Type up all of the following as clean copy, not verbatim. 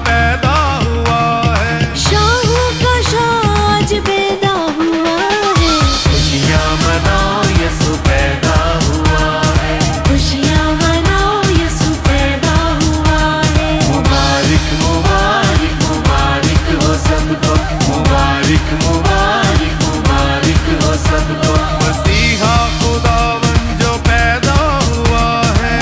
पैदा हुआ है। शाहों का शाह आज पैदा हुआ है। खुशियाँ मनाओ यसु पैदा हुआ है। खुशियाँ मनाओ यसु पैदा हुआ है। मुबारक मुबारक मुबारक हो सबको, मुबारक मुबारक मुबारक हो सबको। मसीहा खुदावन जो पैदा हुआ है।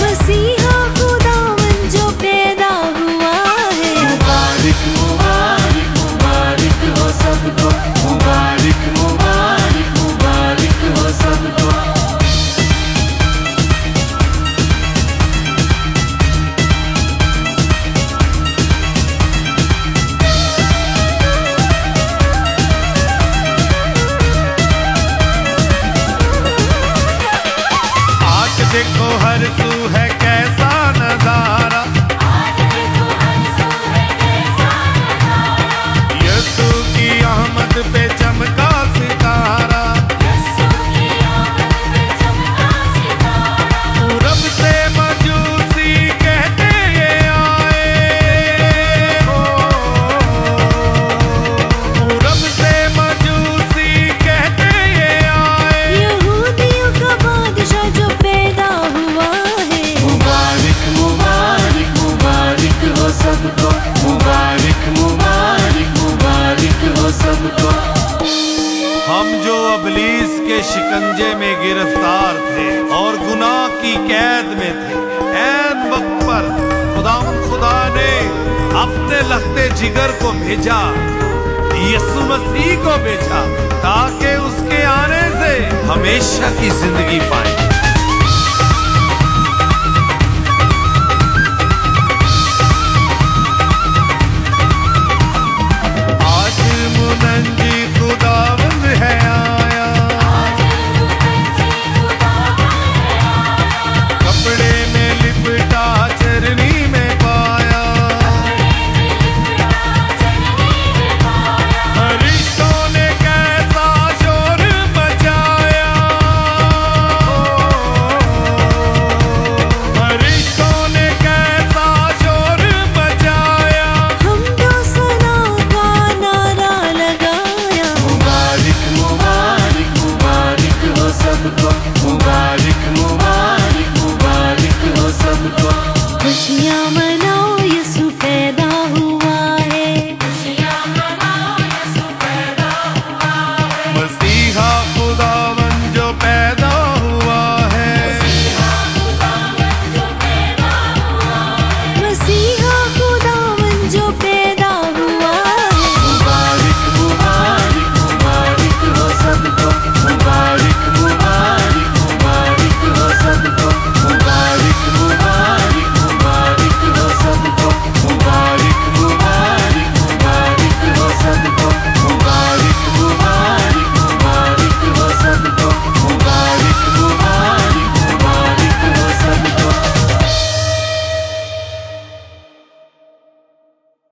मसीहा खुदावन जो पैदा हुआ है। मुबारक मुबारक मुबारक हो सबको, मुबारक मुबारक मुबारक हो सबको। आज देखो हर सू है कैसा नजारा, यसू की आमद पे चमका सितारा। पूरब से मजूसी कहते ये आए हो, पूरब से मजूसी कहते ये आए। यहूदियों का बादशाह जो पैदा हुआ है। मुबारक मुबारक मुबारक हो सबको, मुबारक मुबारक मुबारक हो सबको। हम जो अबलीस के शिकंजे में गिरफ्तार थे और गुनाह की कैद में थे, ऐन वक्त पर खुदा ने अपने लखते जिगर को भेजा, यीशु मसीह को भेजा, ताकि उसके आने से हमेशा की जिंदगी पाए।